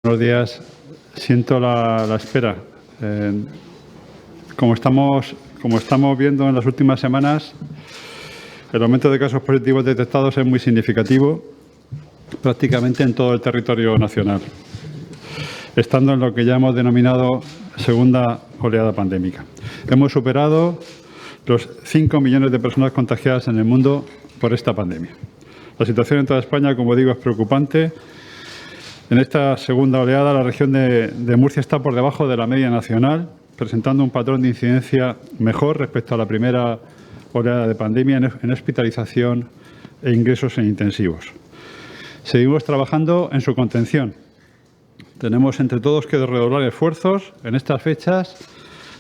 Buenos días. Siento la espera. Como estamos viendo en las últimas semanas, el aumento de casos positivos detectados es muy significativo prácticamente en todo el territorio nacional, estando en lo que ya hemos denominado segunda oleada pandémica. Hemos superado los 5 millones de personas contagiadas en el mundo por esta pandemia. La situación en toda España, como digo, es preocupante. En esta segunda oleada, la región de Murcia está por debajo de la media nacional, presentando un patrón de incidencia mejor respecto a la primera oleada de pandemia en hospitalización e ingresos en intensivos. Seguimos trabajando en su contención. Tenemos entre todos que redoblar esfuerzos en estas fechas,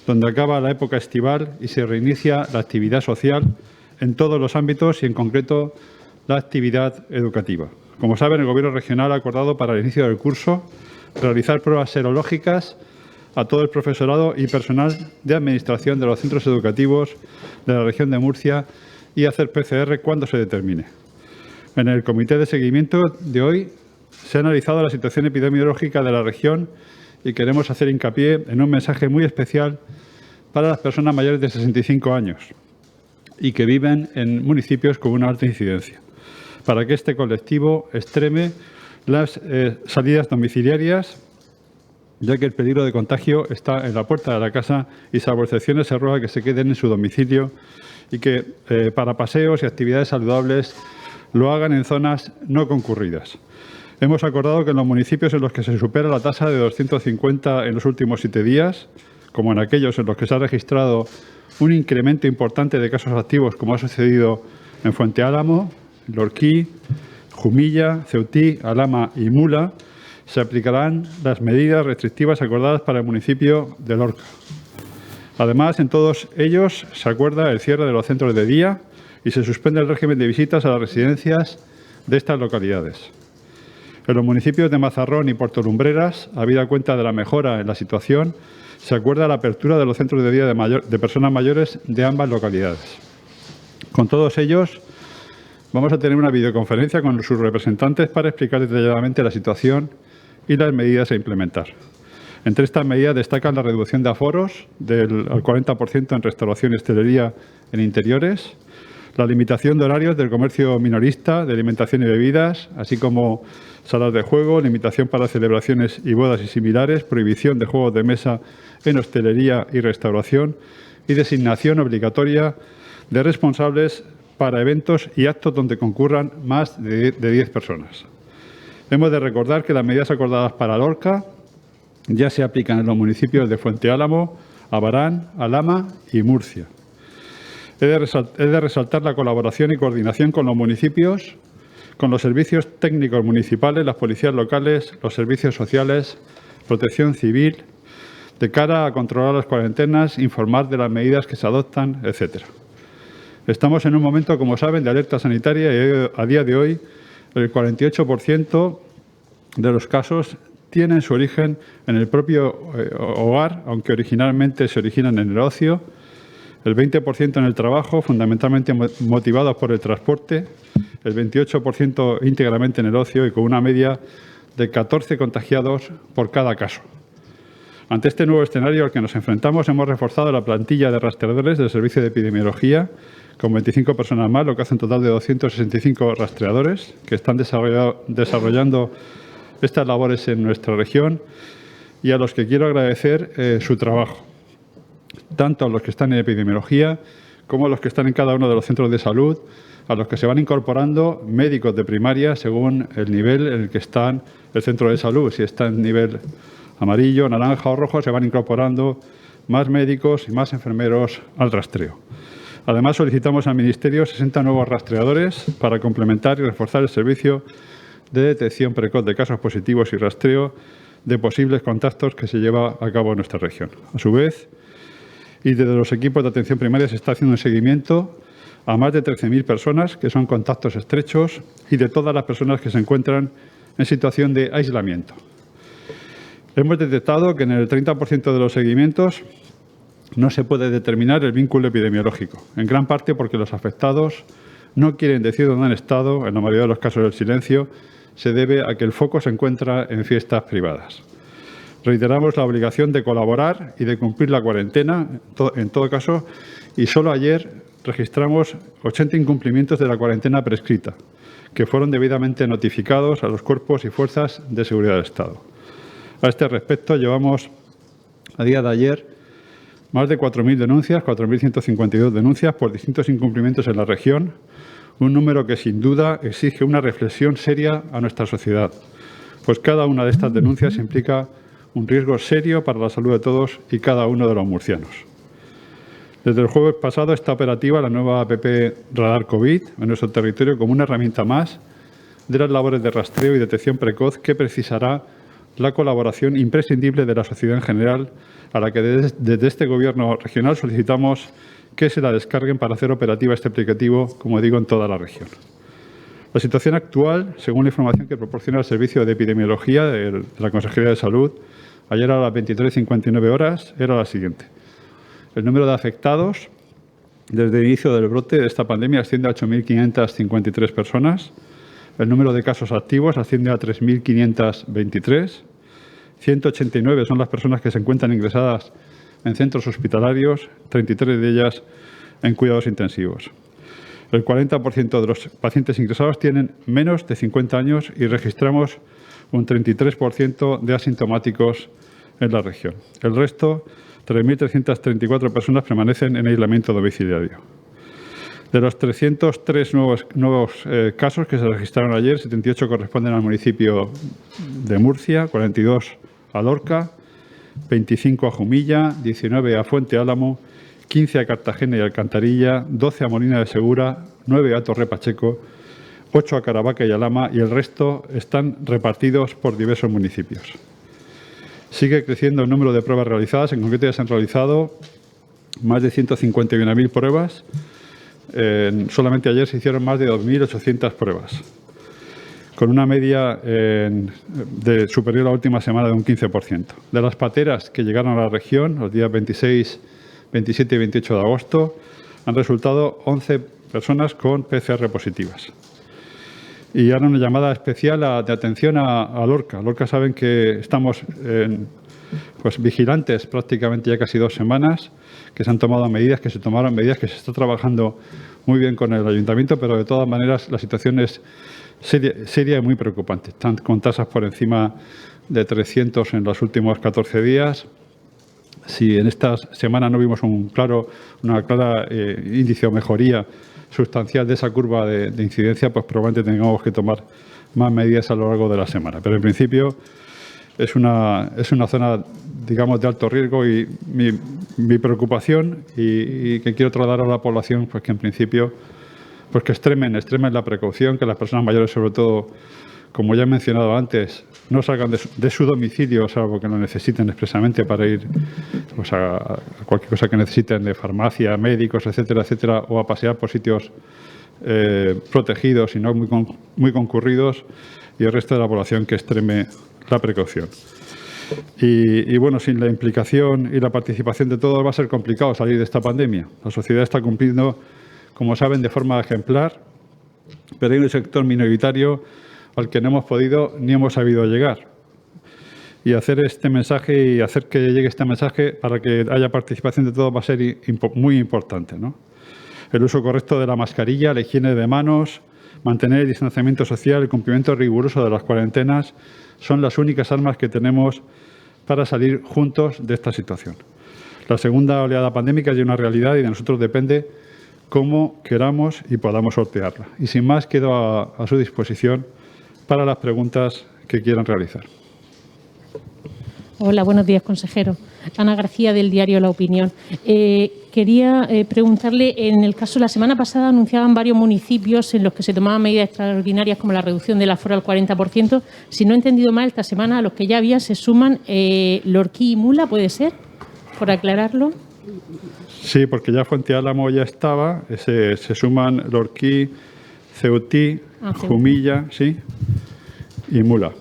donde acaba la época estival y se reinicia la actividad social en todos los ámbitos y, en concreto, la actividad educativa. Como saben, el Gobierno regional ha acordado para el inicio del curso realizar pruebas serológicas a todo el profesorado y personal de administración de los centros educativos de la región de Murcia y hacer PCR cuando se determine. En el comité de seguimiento de hoy se ha analizado la situación epidemiológica de la región y queremos hacer hincapié en un mensaje muy especial para las personas mayores de 65 años y que viven en municipios con una alta incidencia, para que este colectivo extreme las salidas domiciliarias, ya que el peligro de contagio está en la puerta de la casa y, salvo excepciones, se ruega que se queden en su domicilio y que para paseos y actividades saludables lo hagan en zonas no concurridas. Hemos acordado que en los municipios en los que se supera la tasa de 250 en los últimos 7 días, como en aquellos en los que se ha registrado un incremento importante de casos activos, como ha sucedido en Fuente Álamo, Lorquí, Jumilla, Ceutí, Alhama y Mula, se aplicarán las medidas restrictivas acordadas para el municipio de Lorca. Además, en todos ellos se acuerda el cierre de los centros de día y se suspende el régimen de visitas a las residencias de estas localidades. En los municipios de Mazarrón y Puerto Lumbreras, habida cuenta de la mejora en la situación, se acuerda la apertura de los centros de día de personas mayores de ambas localidades. Con todos ellos, vamos a tener una videoconferencia con sus representantes para explicar detalladamente la situación y las medidas a implementar. Entre estas medidas destacan la reducción de aforos al 40% en restauración y hostelería en interiores, la limitación de horarios del comercio minorista de alimentación y bebidas, así como salas de juego, limitación para celebraciones y bodas y similares, prohibición de juegos de mesa en hostelería y restauración y designación obligatoria de responsables para eventos y actos donde concurran más de 10 personas. Hemos de recordar que las medidas acordadas para Lorca ya se aplican en los municipios de Fuente Álamo, Abarán, Alhama y Murcia. He de resaltar la colaboración y coordinación con los municipios, con los servicios técnicos municipales, las policías locales, los servicios sociales, protección civil, de cara a controlar las cuarentenas, informar de las medidas que se adoptan, etc. Estamos en un momento, como saben, de alerta sanitaria y a día de hoy el 48% de los casos tienen su origen en el propio hogar, aunque originalmente se originan en el ocio, el 20% en el trabajo, fundamentalmente motivados por el transporte, el 28% íntegramente en el ocio y con una media de 14 contagiados por cada caso. Ante este nuevo escenario al que nos enfrentamos, hemos reforzado la plantilla de rastreadores del Servicio de Epidemiología con 25 personas más, lo que hace un total de 265 rastreadores que están desarrollando estas labores en nuestra región y a los que quiero agradecer su trabajo, tanto a los que están en epidemiología como a los que están en cada uno de los centros de salud, a los que se van incorporando médicos de primaria según el nivel en el que están el centro de salud. Si está en nivel amarillo, naranja o rojo, se van incorporando más médicos y más enfermeros al rastreo. Además, solicitamos al Ministerio 60 nuevos rastreadores para complementar y reforzar el servicio de detección precoz de casos positivos y rastreo de posibles contactos que se lleva a cabo en nuestra región. A su vez, y desde los equipos de atención primaria se está haciendo un seguimiento a más de 13.000 personas que son contactos estrechos y de todas las personas que se encuentran en situación de aislamiento. Hemos detectado que en el 30% de los seguimientos no se puede determinar el vínculo epidemiológico, en gran parte porque los afectados no quieren decir dónde han estado, en la mayoría de los casos el silencio se debe a que el foco se encuentra en fiestas privadas. Reiteramos la obligación de colaborar y de cumplir la cuarentena, en todo caso, y solo ayer registramos 80 incumplimientos de la cuarentena prescrita, que fueron debidamente notificados a los cuerpos y fuerzas de seguridad del Estado. A este respecto, llevamos a día de ayer más de 4.000 denuncias, 4.152 denuncias por distintos incumplimientos en la región, un número que sin duda exige una reflexión seria a nuestra sociedad, pues cada una de estas denuncias implica un riesgo serio para la salud de todos y cada uno de los murcianos. Desde el jueves pasado está operativa la nueva app Radar COVID en nuestro territorio como una herramienta más de las labores de rastreo y detección precoz que precisará la colaboración imprescindible de la sociedad en general, a la que desde este Gobierno regional solicitamos que se la descarguen para hacer operativa este aplicativo, como digo, en toda la región. La situación actual, según la información que proporciona el Servicio de Epidemiología de la Consejería de Salud, ayer a las 23:59 horas, era la siguiente. El número de afectados desde el inicio del brote de esta pandemia asciende a 8.553 personas. El número de casos activos asciende a 3.523. 189 son las personas que se encuentran ingresadas en centros hospitalarios, 33 de ellas en cuidados intensivos. El 40% de los pacientes ingresados tienen menos de 50 años y registramos un 33% de asintomáticos en la región. El resto, 3.334 personas, permanecen en aislamiento domiciliario. De los 303 nuevos casos que se registraron ayer, 78 corresponden al municipio de Murcia, 42 a Lorca, 25 a Jumilla, 19 a Fuente Álamo, 15 a Cartagena y Alcantarilla, 12 a Molina de Segura, 9 a Torre Pacheco, 8 a Caravaca y Alhama y el resto están repartidos por diversos municipios. Sigue creciendo el número de pruebas realizadas. En concreto ya se han realizado más de 151.000 pruebas. Solamente ayer se hicieron más de 2.800 pruebas, con una media de superior a la última semana de un 15%. De las pateras que llegaron a la región los días 26, 27 y 28 de agosto, han resultado 11 personas con PCR positivas. Y ahora una llamada especial de atención a Lorca. Lorca saben que estamos vigilantes prácticamente ya casi 2 semanas, que se han tomado medidas, que se tomaron medidas, que se está trabajando muy bien con el ayuntamiento, pero de todas maneras la situación es seria y muy preocupante. Están con tasas por encima de 300 en los últimos 14 días. Si en esta semana no vimos una clara índice o mejoría sustancial de esa curva de incidencia, pues probablemente tengamos que tomar más medidas a lo largo de la semana. Pero en principio es una zona, digamos, de alto riesgo y mi preocupación y que quiero trasladar a la población, pues que en principio pues que extremen la precaución, que las personas mayores, sobre todo, como ya he mencionado antes, no salgan de su domicilio, salvo que lo necesiten expresamente para ir pues, a cualquier cosa que necesiten de farmacia, médicos, etcétera, etcétera, o a pasear por sitios protegidos y no muy concurridos, y el resto de la población que extreme la precaución. Y bueno, sin la implicación y la participación de todos va a ser complicado salir de esta pandemia. La sociedad está cumpliendo, como saben, de forma ejemplar, pero hay un sector minoritario al que no hemos podido ni hemos sabido llegar. Y hacer este mensaje y hacer que llegue este mensaje para que haya participación de todos va a ser muy importante, ¿no? El uso correcto de la mascarilla, la higiene de manos, mantener el distanciamiento social, el cumplimiento riguroso de las cuarentenas son las únicas armas que tenemos para salir juntos de esta situación. La segunda oleada pandémica es ya una realidad y de nosotros depende cómo queramos y podamos sortearla. Y sin más, quedo a su disposición para las preguntas que quieran realizar. Hola, buenos días, consejero. Ana García, del diario La Opinión. Quería preguntarle, en el caso, la semana pasada anunciaban varios municipios en los que se tomaban medidas extraordinarias como la reducción del aforo al 40%. Si no he entendido mal, esta semana a los que ya había se suman Lorquí y Mula, ¿puede ser? Por aclararlo. Sí, porque ya Fuente Álamo ya estaba, se suman Lorquí, Ceutí, Jumilla, sí, y Mula.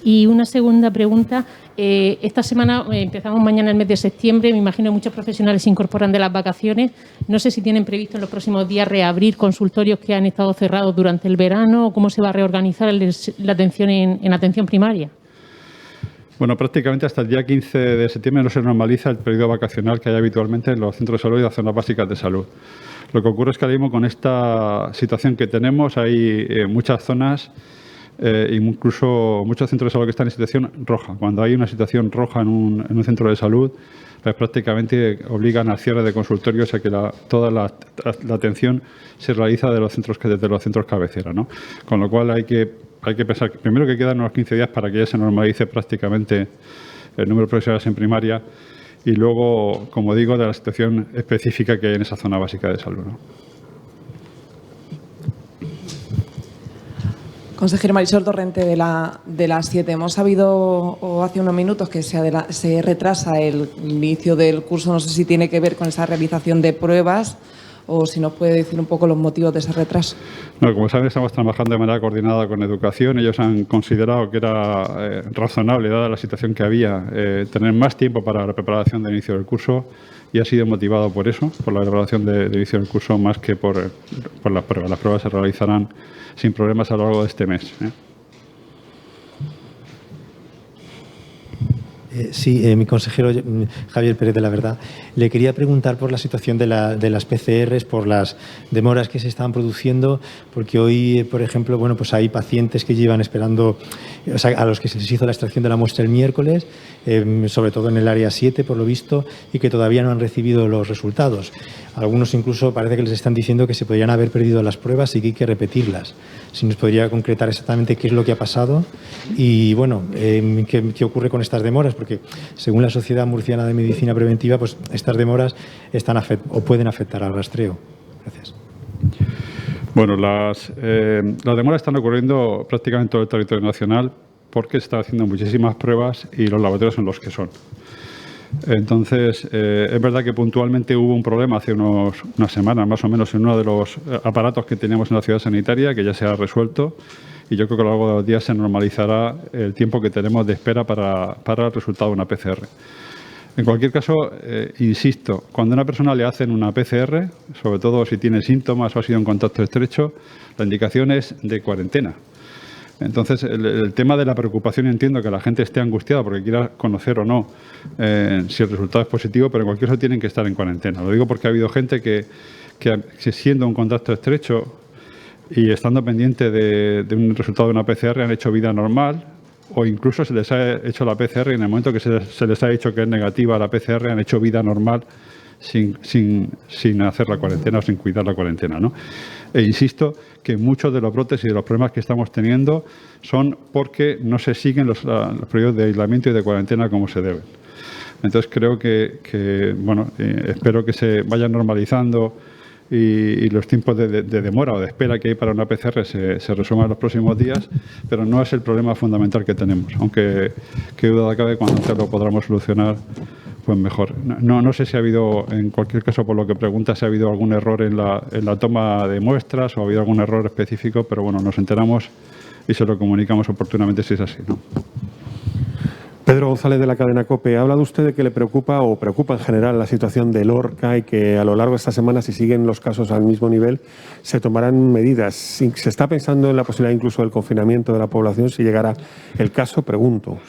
Y una segunda pregunta. Esta semana empezamos mañana el mes de septiembre. Me imagino que muchos profesionales se incorporan de las vacaciones. No sé si tienen previsto en los próximos días reabrir consultorios que han estado cerrados durante el verano o cómo se va a reorganizar la atención en atención primaria. Bueno, prácticamente hasta el día 15 de septiembre no se normaliza el periodo vacacional que hay habitualmente en los centros de salud y las zonas básicas de salud. Lo que ocurre es que ahora mismo con esta situación que tenemos hay muchas zonas incluso muchos centros de salud que están en situación roja. Cuando hay una situación roja en un centro de salud, pues prácticamente obligan al cierre de consultorios a que toda la atención se realiza desde los centros cabecera, ¿no? Con lo cual hay que pensar que primero que quedan unos 15 días para que ya se normalice prácticamente el número de profesionales en primaria y luego, como digo, de la situación específica que hay en esa zona básica de salud, ¿no? Consejero Marisol Torrente de las 7. Hemos sabido hace unos minutos que se retrasa el inicio del curso. No sé si tiene que ver con esa realización de pruebas o si nos puede decir un poco los motivos de ese retraso. No, como saben, estamos trabajando de manera coordinada con Educación. Ellos han considerado que era razonable, dada la situación que había, tener más tiempo para la preparación del inicio del curso y ha sido motivado por eso, por la preparación del inicio del curso, más que por las pruebas. Las pruebas se realizarán sin problemas a lo largo de este mes. Sí, mi consejero Javier Pérez de la Verdad. Le quería preguntar por la situación de las PCRs, por las demoras que se están produciendo, porque hoy, por ejemplo, bueno, pues hay pacientes que llevan esperando, o sea, a los que se les hizo la extracción de la muestra el miércoles, sobre todo en el área 7, por lo visto, y que todavía no han recibido los resultados. Algunos incluso parece que les están diciendo que se podrían haber perdido las pruebas y que hay que repetirlas. Si nos podría concretar exactamente qué es lo que ha pasado y, bueno, qué ocurre con estas demoras, porque según la Sociedad Murciana de Medicina Preventiva, pues estas demoras pueden afectar al rastreo. Gracias. Bueno, las demoras están ocurriendo prácticamente en todo el territorio nacional porque se están haciendo muchísimas pruebas y los laboratorios son los que son. Entonces, es verdad que puntualmente hubo un problema hace unas semanas, más o menos, en uno de los aparatos que teníamos en la ciudad sanitaria, que ya se ha resuelto, y yo creo que a lo largo de los días se normalizará el tiempo que tenemos de espera para el resultado de una PCR. En cualquier caso, insisto, cuando a una persona le hacen una PCR, sobre todo si tiene síntomas o ha sido en contacto estrecho, la indicación es de cuarentena. Entonces, el tema de la preocupación, entiendo que la gente esté angustiada porque quiera conocer o no si el resultado es positivo, pero en cualquier caso tienen que estar en cuarentena. Lo digo porque ha habido gente que siendo un contacto estrecho y estando pendiente de un resultado de una PCR han hecho vida normal o incluso se les ha hecho la PCR y en el momento que se les ha dicho que es negativa la PCR han hecho vida normal sin hacer la cuarentena o sin cuidar la cuarentena, ¿no? E insisto que muchos de los brotes y de los problemas que estamos teniendo son porque no se siguen los periodos de aislamiento y de cuarentena como se deben. Entonces creo que bueno, espero que se vayan normalizando y los tiempos de demora o de espera que hay para una PCR se resuelvan en los próximos días, pero no es el problema fundamental que tenemos, aunque qué duda cabe cuando antes lo podamos solucionar, pues mejor. No sé si ha habido, en cualquier caso, por lo que pregunta, si ha habido algún error en la toma de muestras o ha habido algún error específico, pero bueno, nos enteramos y se lo comunicamos oportunamente si es así, ¿no? Pedro González, de la cadena COPE. Ha hablado usted de que le preocupa o preocupa en general la situación de Lorca y que a lo largo de esta semana, si siguen los casos al mismo nivel, se tomarán medidas. ¿Se está pensando en la posibilidad incluso del confinamiento de la población si llegara el caso? Pregunto.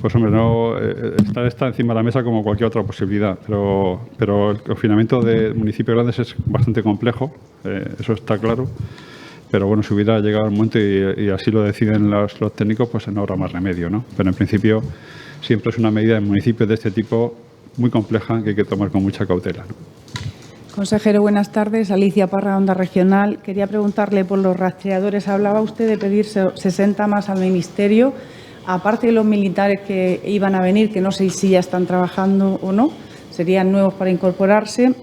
Pues hombre, no está encima de la mesa como cualquier otra posibilidad, pero el confinamiento de municipios grandes es bastante complejo, eso está claro. Pero bueno, si hubiera llegado el momento y así lo deciden los técnicos, pues no habrá más remedio, ¿no? Pero en principio siempre es una medida en municipios de este tipo muy compleja que hay que tomar con mucha cautela, ¿no? Consejero, buenas tardes. Alicia Parra, Onda Regional. Quería preguntarle por los rastreadores. Hablaba usted de pedir 60 más al Ministerio. Aparte de los militares que iban a venir, que no sé si ya están trabajando o no, serían nuevos para incorporarse.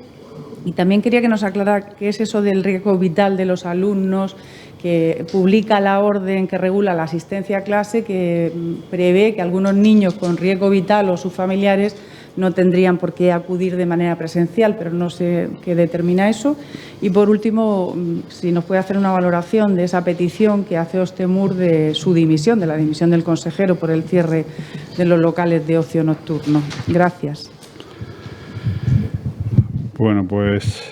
Y también quería que nos aclarara qué es eso del riesgo vital de los alumnos, que publica la orden que regula la asistencia a clase, que prevé que algunos niños con riesgo vital o sus familiares no tendrían por qué acudir de manera presencial, pero no sé qué determina eso. Y por último, si nos puede hacer una valoración de esa petición que hace Ostemur de su dimisión, de la dimisión del consejero por el cierre de los locales de ocio nocturno. Gracias. Bueno, pues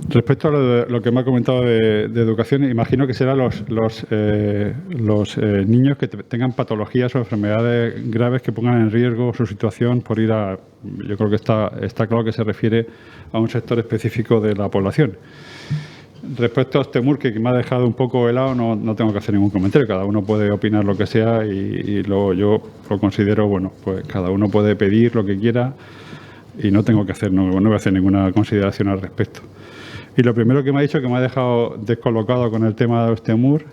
respecto a lo que me ha comentado de educación, imagino que serán los niños que tengan patologías o enfermedades graves que pongan en riesgo su situación por ir a... Yo creo que está claro que se refiere a un sector específico de la población. Respecto a Ostemur, que me ha dejado un poco helado, no tengo que hacer ningún comentario. Cada uno puede opinar lo que sea y yo lo considero, bueno, pues cada uno puede pedir lo que quiera y no tengo que hacer, no voy a hacer ninguna consideración al respecto. Y lo primero que me ha dicho, que me ha dejado descolocado con el tema de Ostemur,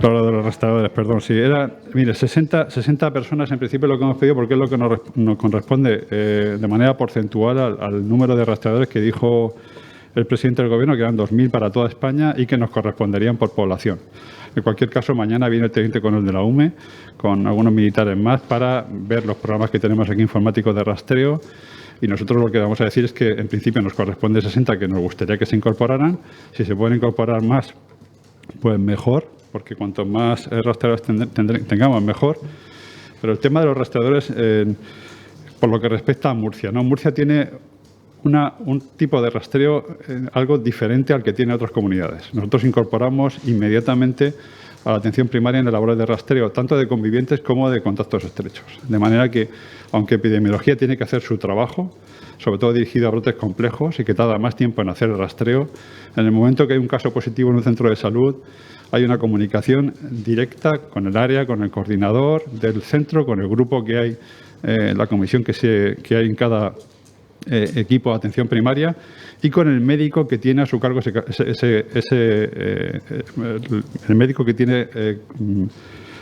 claro, de los rastreadores, perdón, sí, era, mire, 60 personas en principio lo que hemos pedido, porque es lo que nos corresponde de manera porcentual al número de rastreadores que dijo el presidente del Gobierno, que eran 2.000 para toda España y que nos corresponderían por población. En cualquier caso, mañana viene el teniente coronel de la UME con algunos militares más para ver los programas que tenemos aquí informáticos de rastreo. Y nosotros lo que vamos a decir es que en principio nos corresponde 60, que nos gustaría que se incorporaran. Si se pueden incorporar más, pues mejor, porque cuanto más rastreadores tengamos, mejor. Pero el tema de los rastreadores, por lo que respecta a Murcia, ¿no? Murcia tiene un tipo de rastreo algo diferente al que tiene otras comunidades. Nosotros incorporamos inmediatamente a la atención primaria en las labores de rastreo, tanto de convivientes como de contactos estrechos. De manera que, aunque epidemiología tiene que hacer su trabajo, sobre todo dirigido a brotes complejos y que tarda más tiempo en hacer el rastreo, en el momento que hay un caso positivo en un centro de salud, hay una comunicación directa con el área, con el coordinador del centro, con el grupo que hay, la comisión que hay en cada equipo de atención primaria y con el médico que tiene a su cargo el médico que tiene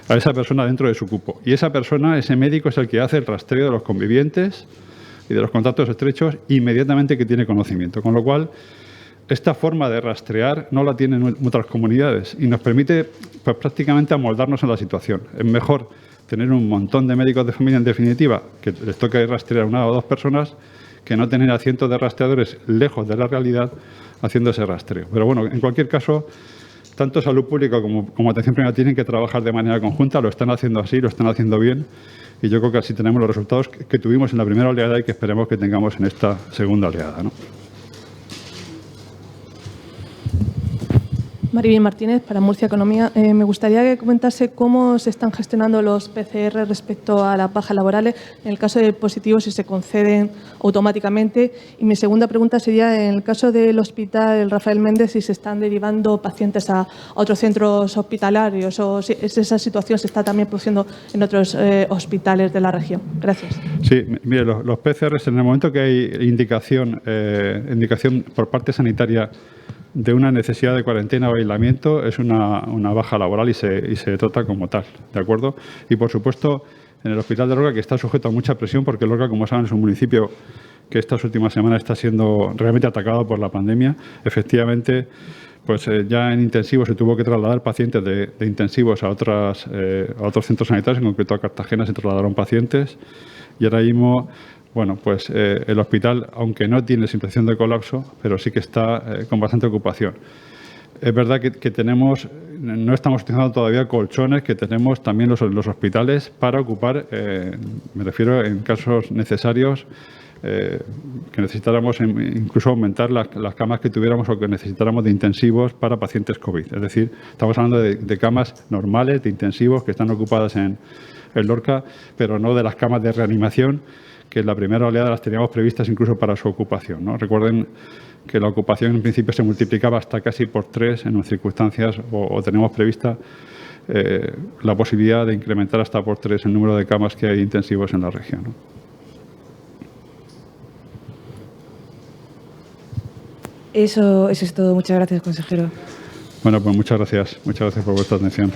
a esa persona dentro de su cupo. Y esa persona, ese médico, es el que hace el rastreo de los convivientes y de los contactos estrechos inmediatamente que tiene conocimiento. Con lo cual, esta forma de rastrear no la tienen otras comunidades y nos permite pues, prácticamente amoldarnos a la situación. Es mejor tener un montón de médicos de familia, en definitiva, que les toque rastrear a una o dos personas, que no tener a cientos de rastreadores lejos de la realidad haciendo ese rastreo. Pero bueno, en cualquier caso, tanto salud pública como atención primaria tienen que trabajar de manera conjunta, lo están haciendo así, lo están haciendo bien y yo creo que así tenemos los resultados que tuvimos en la primera oleada y que esperemos que tengamos en esta segunda oleada, ¿no? Maribel Martínez, para Murcia Economía. Me gustaría que comentase cómo se están gestionando los PCR respecto a las bajas laborales, en el caso de positivos, si se conceden automáticamente. Y mi segunda pregunta sería, en el caso del Hospital Rafael Méndez, si se están derivando pacientes a otros centros hospitalarios o si esa situación se está también produciendo en otros hospitales de la región. Gracias. Sí, mire, los PCRs, en el momento que hay indicación por parte sanitaria de una necesidad de cuarentena o aislamiento, es una baja laboral y se trata como tal, ¿de acuerdo? Y, por supuesto, en el Hospital de Lorca, que está sujeto a mucha presión, porque Lorca, como saben, es un municipio que estas últimas semanas está siendo realmente atacado por la pandemia. Efectivamente, pues ya en intensivos se tuvo que trasladar pacientes de intensivos a otros centros sanitarios, en concreto a Cartagena se trasladaron pacientes, y ahora mismo... Bueno, pues el hospital, aunque no tiene situación de colapso, pero sí que está con bastante ocupación. Es verdad que no estamos utilizando todavía colchones que tenemos también los hospitales para ocupar, me refiero en casos necesarios, que necesitáramos incluso aumentar las camas que tuviéramos o que necesitáramos de intensivos para pacientes COVID. Es decir, estamos hablando de camas normales, de intensivos que están ocupadas en Lorca, pero no de las camas de reanimación, que en la primera oleada las teníamos previstas incluso para su ocupación, ¿no? Recuerden que la ocupación en principio se multiplicaba hasta casi por 3 en circunstancias, o tenemos prevista la posibilidad de incrementar hasta por 3 el número de camas que hay intensivos en la región, ¿no? Eso es todo. Muchas gracias, consejero. Bueno, pues muchas gracias por vuestra atención.